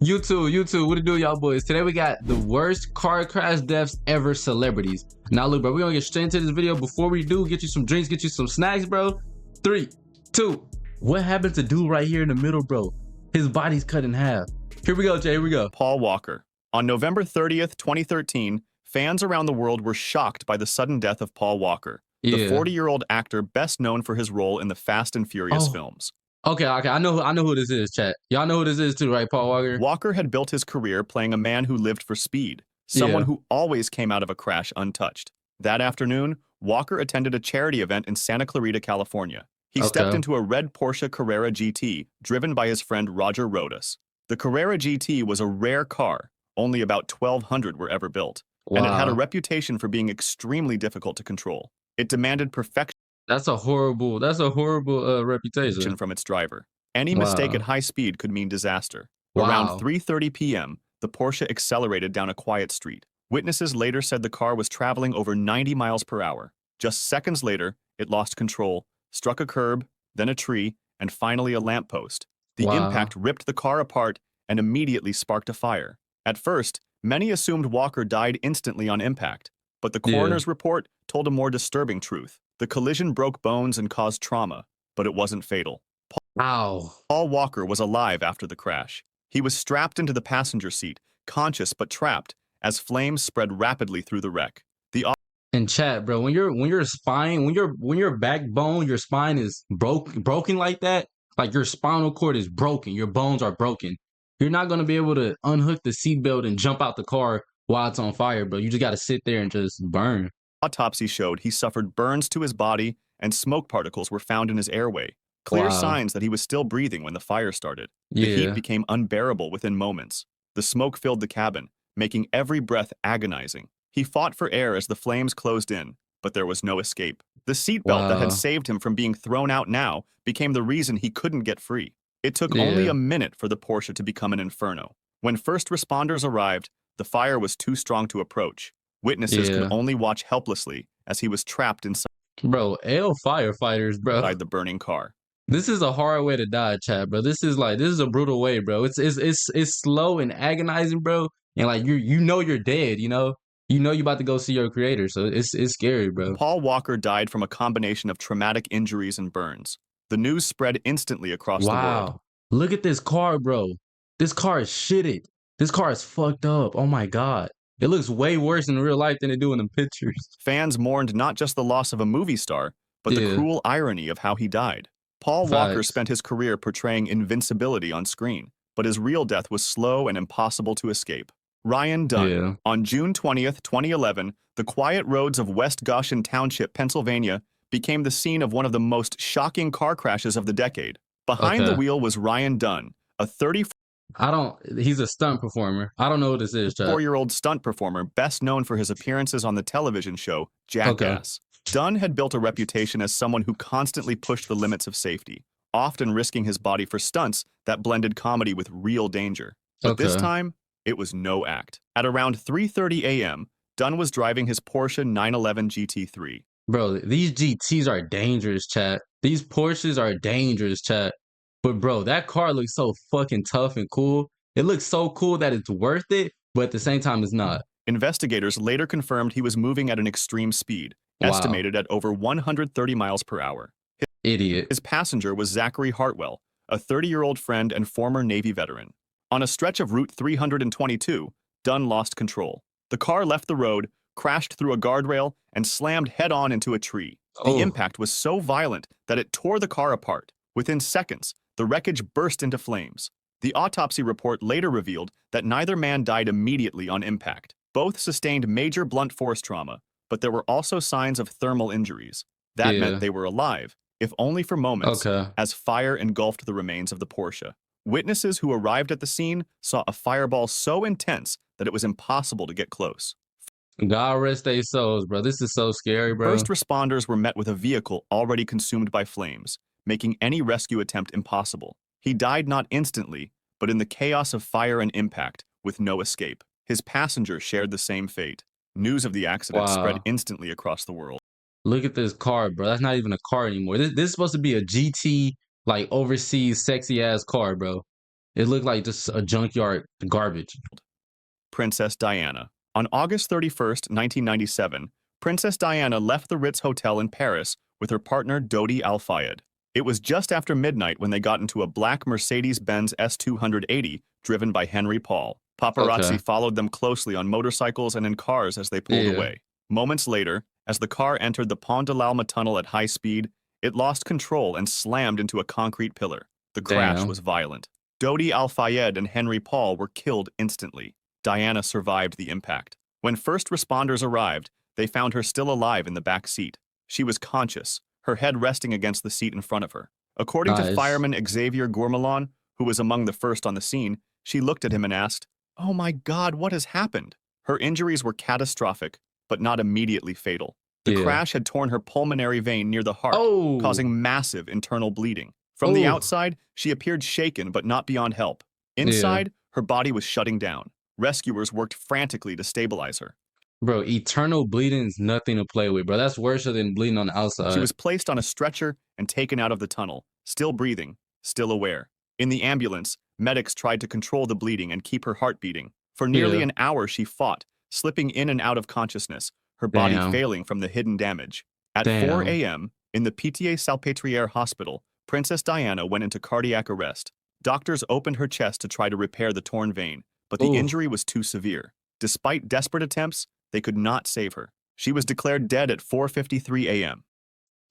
You too. What it do, y'all boys? Today we got the worst car crash deaths ever celebrities. Now look, bro, we're gonna get straight into this video. Before we do, get you some drinks, get you some snacks, bro. 3, 2. What happened to dude right here in the middle, bro? His body's cut in half. Here we go, Jay, here we go. Paul Walker. On November 30th, 2013, fans around the world were shocked by the sudden death of Paul Walker, the 40-year-old actor best known for his role in the Fast and Furious films. Okay, I know who this is, chat. Y'all know who this is too, right, Paul Walker? Walker had built his career playing a man who lived for speed, someone who always came out of a crash untouched. That afternoon, Walker attended a charity event in Santa Clarita, California. He stepped into a red Porsche Carrera GT, driven by his friend Roger Rodas. The Carrera GT was a rare car, only about 1,200 were ever built, and it had a reputation for being extremely difficult to control. It demanded perfection. That's a horrible reputation from its driver. Any mistake at high speed could mean disaster. Around 3:30 p.m., the Porsche accelerated down a quiet street. Witnesses later said the car was traveling over 90 miles per hour. Just seconds later, it lost control, struck a curb, then a tree, and finally a lamppost. The impact ripped the car apart and immediately sparked a fire. At first, many assumed Walker died instantly on impact, but the coroner's report told a more disturbing truth. The collision broke bones and caused trauma, but it wasn't fatal. Paul Walker was alive after the crash. He was strapped into the passenger seat, conscious but trapped, as flames spread rapidly through the wreck. In chat, bro, when your spine, when your backbone, your spine is broken like that, like your spinal cord is broken, your bones are broken. You're not gonna be able to unhook the seatbelt and jump out the car while it's on fire, bro. You just gotta sit there and just burn. Autopsy showed he suffered burns to his body and smoke particles were found in his airway. Clear signs that he was still breathing when the fire started. The heat became unbearable within moments. The smoke filled the cabin, making every breath agonizing. He fought for air as the flames closed in, but there was no escape. The seatbelt that had saved him from being thrown out now became the reason he couldn't get free. It took only a minute for the Porsche to become an inferno. When first responders arrived, the fire was too strong to approach. Witnesses could only watch helplessly as he was trapped inside firefighters, bro. Inside the burning car. This is a hard way to die, chat, bro. This is a brutal way, bro. It's slow and agonizing, bro. And like you know you're dead, you know you're about to go see your creator, so it's scary, bro. Paul Walker died from a combination of traumatic injuries and burns. The news spread instantly across the world. Look at this car, bro. This car is shitted. This car is fucked up. Oh my god. It looks way worse in real life than it do in the pictures. Fans mourned not just the loss of a movie star, but the cruel irony of how he died. Paul Walker spent his career portraying invincibility on screen, but his real death was slow and impossible to escape. Ryan Dunn. On June 20th, 2011, the quiet roads of West Goshen Township, Pennsylvania, became the scene of one of the most shocking car crashes of the decade. Behind the wheel was Ryan Dunn, a he's a stunt performer. I don't know what this is, chat. 4-year-old stunt performer best known for his appearances on the television show Jackass. Dunn had built a reputation as someone who constantly pushed the limits of safety, often risking his body for stunts that blended comedy with real danger. But this time, it was no act. At around 3:30 a.m., Dunn was driving his Porsche 911 GT3. Bro, these GTs are dangerous, chat. These Porsches are dangerous, chat. But bro, that car looks so fucking tough and cool. It looks so cool that it's worth it, but at the same time, it's not. Investigators later confirmed he was moving at an extreme speed, estimated at over 130 miles per hour. His passenger was Zachary Hartwell, a 30-year-old friend and former Navy veteran. On a stretch of Route 322, Dunn lost control. The car left the road, crashed through a guardrail, and slammed head-on into a tree. The impact was so violent that it tore the car apart. Within seconds, the wreckage burst into flames. The autopsy report later revealed that neither man died immediately on impact. Both sustained major blunt force trauma, but there were also signs of thermal injuries. That meant they were alive, if only for moments, as fire engulfed the remains of the Porsche. Witnesses who arrived at the scene saw a fireball so intense that it was impossible to get close. God rest their souls, bro. This is so scary, bro. First responders were met with a vehicle already consumed by flames, making any rescue attempt impossible. He died not instantly, but in the chaos of fire and impact, with no escape. His passenger shared the same fate. News of the accident spread instantly across the world. Look at this car, bro. That's not even a car anymore. This is supposed to be a GT, like overseas, sexy ass car, bro. It looked like just a junkyard garbage. Princess Diana. On August 31st, 1997, Princess Diana left the Ritz Hotel in Paris with her partner Dodi Al-Fayed. It was just after midnight when they got into a black Mercedes-Benz S280 driven by Henry Paul. Paparazzi followed them closely on motorcycles and in cars as they pulled away. Moments later, as the car entered the Pont de l'Alma tunnel at high speed, it lost control and slammed into a concrete pillar. The crash was violent. Dodi Al-Fayed and Henry Paul were killed instantly. Diana survived the impact. When first responders arrived, they found her still alive in the back seat. She was conscious, her head resting against the seat in front of her. According to fireman Xavier Gourmelon, who was among the first on the scene, she looked at him and asked, "Oh my God, what has happened?" Her injuries were catastrophic, but not immediately fatal. The crash had torn her pulmonary vein near the heart, causing massive internal bleeding. From the outside, she appeared shaken but not beyond help. Inside, her body was shutting down. Rescuers worked frantically to stabilize her. Bro, eternal bleeding is nothing to play with, bro. That's worse than bleeding on the outside. She was placed on a stretcher and taken out of the tunnel, still breathing, still aware. In the ambulance, medics tried to control the bleeding and keep her heart beating. For nearly an hour, she fought, slipping in and out of consciousness, her body failing from the hidden damage. At 4 a.m., in the Pitié-Salpêtrière hospital, Princess Diana went into cardiac arrest. Doctors opened her chest to try to repair the torn vein, but the injury was too severe. Despite desperate attempts, they could not save her. She was declared dead at 4:53 a.m.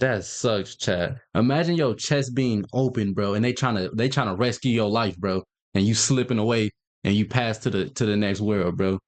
That sucks, Chad. Imagine your chest being open, bro, and they trying to rescue your life, bro, and you slipping away and you pass to the next world, bro.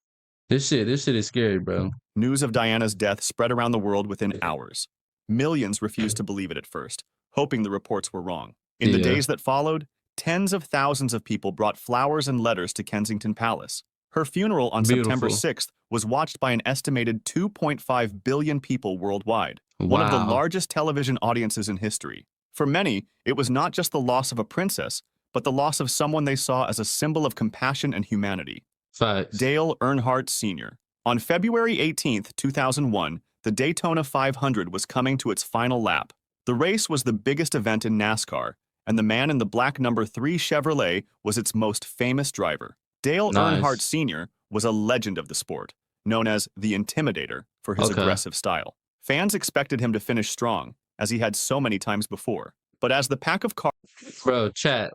This shit is scary, bro. News of Diana's death spread around the world within hours. Millions refused to believe it at first, hoping the reports were wrong. In the days that followed, tens of thousands of people brought flowers and letters to Kensington Palace. Her funeral on September 6th was watched by an estimated 2.5 billion people worldwide, one of the largest television audiences in history. For many, it was not just the loss of a princess, but the loss of someone they saw as a symbol of compassion and humanity. Facts. Dale Earnhardt Sr. On February 18th, 2001, the Daytona 500 was coming to its final lap. The race was the biggest event in NASCAR, and the man in the black number 3 Chevrolet was its most famous driver. Dale Earnhardt Sr. was a legend of the sport, known as the Intimidator for his aggressive style. Fans expected him to finish strong, as he had so many times before. But as the pack of cars... Bro, chat.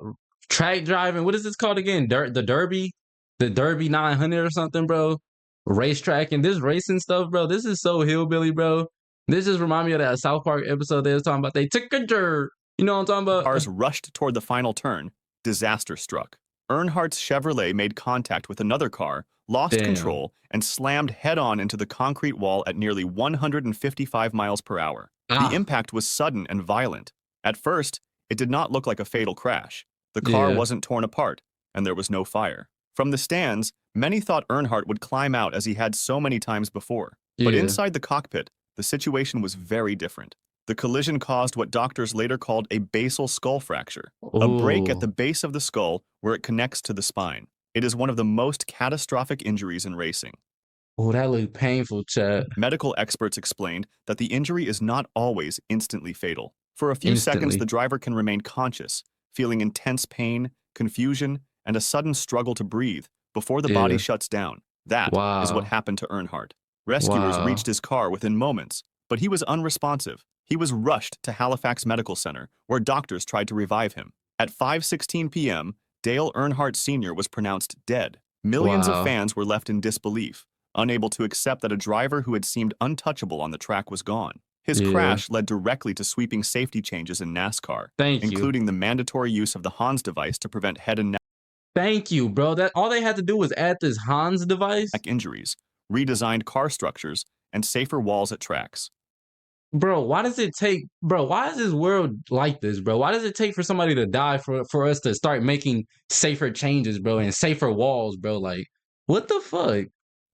Track driving, what is this called again? The Derby? The Derby 900 or something, bro? Racetrack and this racing stuff, bro. This is so hillbilly, bro. This just reminds me of that South Park episode they was talking about. They took a jerk. You know what I'm talking about? Cars rushed toward the final turn. Disaster struck. Earnhardt's Chevrolet made contact with another car, lost control, and slammed head-on into the concrete wall at nearly 155 miles per hour. The impact was sudden and violent. At first, it did not look like a fatal crash. The car wasn't torn apart, and there was no fire. From the stands, many thought Earnhardt would climb out as he had so many times before. But inside the cockpit, the situation was very different. The collision caused what doctors later called a basal skull fracture, a break at the base of the skull where it connects to the spine. It is one of the most catastrophic injuries in racing. Oh, that looked painful, Chad. Medical experts explained that the injury is not always instantly fatal. For a few seconds, the driver can remain conscious, feeling intense pain, confusion, and a sudden struggle to breathe before the body shuts down. That is what happened to Earnhardt. Rescuers reached his car within moments, but he was unresponsive. He was rushed to Halifax Medical Center, where doctors tried to revive him. At 5:16 p.m., Dale Earnhardt Sr. was pronounced dead. Millions of fans were left in disbelief, unable to accept that a driver who had seemed untouchable on the track was gone. His crash led directly to sweeping safety changes in NASCAR, including the mandatory use of the Hans device to prevent head and neck bro. That all they had to do was add this Hans device. Injuries, redesigned car structures, and safer walls at tracks. Bro, why does it take, bro, why is this world like this, bro? Why does it take for somebody to die for us to start making safer changes, bro, and safer walls, bro? Like, what the fuck?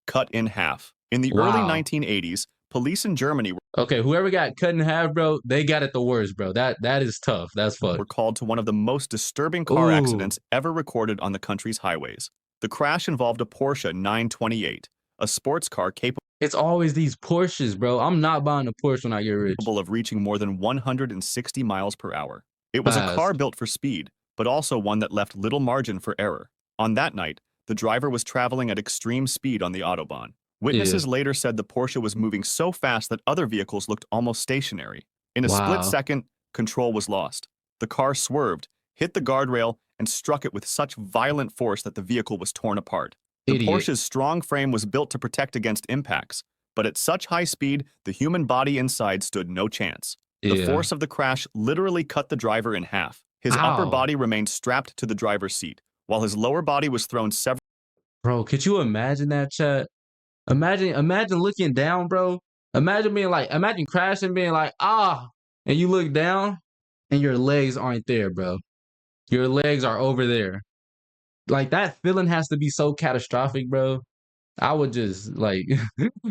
Cut in half. In the early 1980s, police in Germany whoever got cut in half, bro, they got it the worst, bro. That is tough. That's fucked. Were called to one of the most disturbing car accidents ever recorded on the country's highways. The crash involved a Porsche 928, a sports car capable... It's always these Porsches, bro. I'm not buying a Porsche when I get rich. ...of reaching more than 160 miles per hour. It was a car built for speed, but also one that left little margin for error. On that night, the driver was traveling at extreme speed on the Autobahn. Witnesses later said the Porsche was moving so fast that other vehicles looked almost stationary. In a split second, control was lost. The car swerved, hit the guardrail, and struck it with such violent force that the vehicle was torn apart. The Porsche's strong frame was built to protect against impacts, but at such high speed, the human body inside stood no chance. The force of the crash literally cut the driver in half. His upper body remained strapped to the driver's seat, while his lower body was thrown several... Bro, could you imagine that, chat? Imagine looking down, bro. Imagine crashing, being like, ah, and you look down, and your legs aren't there, bro. Your legs are over there. Like, that feeling has to be so catastrophic, bro. I would just, like,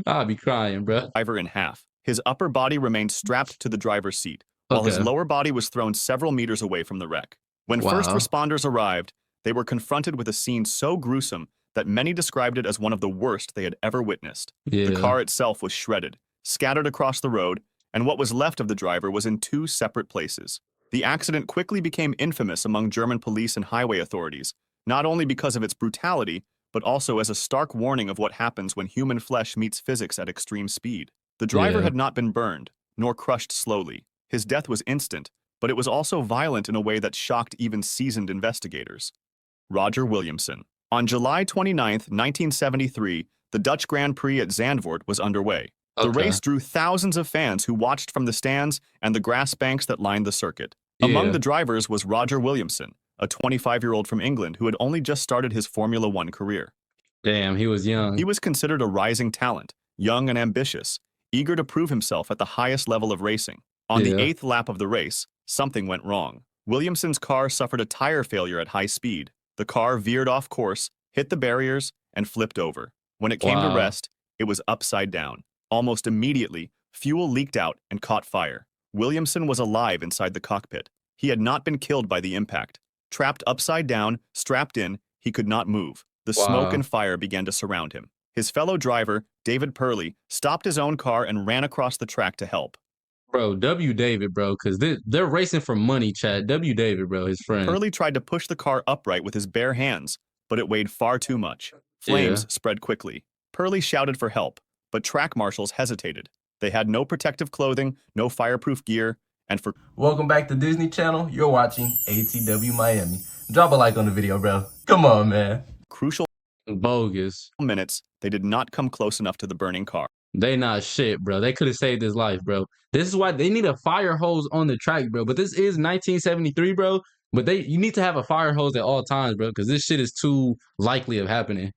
I'd be crying, bro. Driver in half. His upper body remained strapped to the driver's seat, while his lower body was thrown several meters away from the wreck. When first responders arrived, they were confronted with a scene so gruesome that many described it as one of the worst they had ever witnessed. The car itself was shredded, scattered across the road, and what was left of the driver was in two separate places. The accident quickly became infamous among German police and highway authorities, not only because of its brutality, but also as a stark warning of what happens when human flesh meets physics at extreme speed. The driver had not been burned, nor crushed slowly. His death was instant, but it was also violent in a way that shocked even seasoned investigators. Roger Williamson. On July 29, 1973, the Dutch Grand Prix at Zandvoort was underway. The race drew thousands of fans who watched from the stands and the grass banks that lined the circuit. Among the drivers was Roger Williamson, a 25-year-old from England who had only just started his Formula One career. Damn, he was young. He was considered a rising talent, young and ambitious, eager to prove himself at the highest level of racing. On the 8th lap of the race, something went wrong. Williamson's car suffered a tire failure at high speed. The car veered off course, hit the barriers, and flipped over. When it came to rest, it was upside down. Almost immediately, fuel leaked out and caught fire. Williamson was alive inside the cockpit. He had not been killed by the impact. Trapped upside down, strapped in, he could not move. The smoke and fire began to surround him. His fellow driver, David Purley, stopped his own car and ran across the track to help. Bro, W. David, bro, because they're racing for money, Chad. W. David, bro, his friend. Purley tried to push the car upright with his bare hands, but it weighed far too much. Flames spread quickly. Purley shouted for help, but track marshals hesitated. They had no protective clothing, no fireproof gear, and for... Welcome back to Disney Channel. You're watching ATW Miami. Drop a like on the video, bro. Come on, man. Crucial bogus minutes, they did not come close enough to the burning car. They not shit, bro. They could have saved his life, bro. This is why they need a fire hose on the track, bro. But this is 1973, bro. But you need to have a fire hose at all times, bro, because this shit is too likely of happening.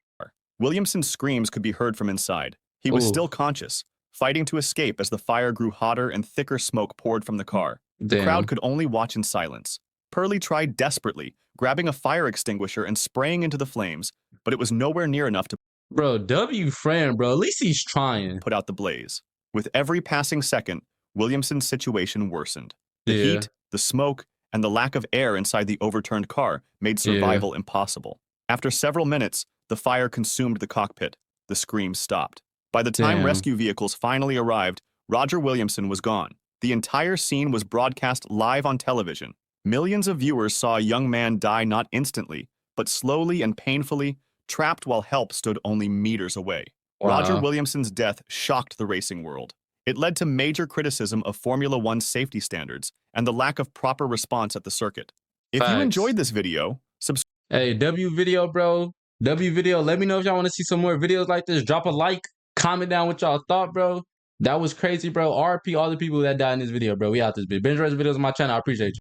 Williamson's screams could be heard from inside. He was still conscious, fighting to escape as the fire grew hotter and thicker smoke poured from the car. The crowd could only watch in silence. Purley tried desperately, grabbing a fire extinguisher and spraying into the flames, but it was nowhere near enough to... Bro, W. friend, bro. At least he's trying. ...put out the blaze. With every passing second, Williamson's situation worsened. The heat, the smoke, and the lack of air inside the overturned car made survival impossible. After several minutes, the fire consumed the cockpit. The screams stopped. By the time rescue vehicles finally arrived, Roger Williamson was gone. The entire scene was broadcast live on television. Millions of viewers saw a young man die not instantly, but slowly and painfully, trapped while help stood only meters away. Roger Williamson's death shocked the racing world. It led to major criticism of Formula One safety standards and the lack of proper response at the circuit. If you enjoyed this video, subscribe. Hey, W video, bro. W video, let me know if y'all want to see some more videos like this. Drop a like, comment down what y'all thought, bro. That was crazy, bro. RP all the people that died in this video, bro. We out this bitch. Binge rest videos on my channel. I appreciate you.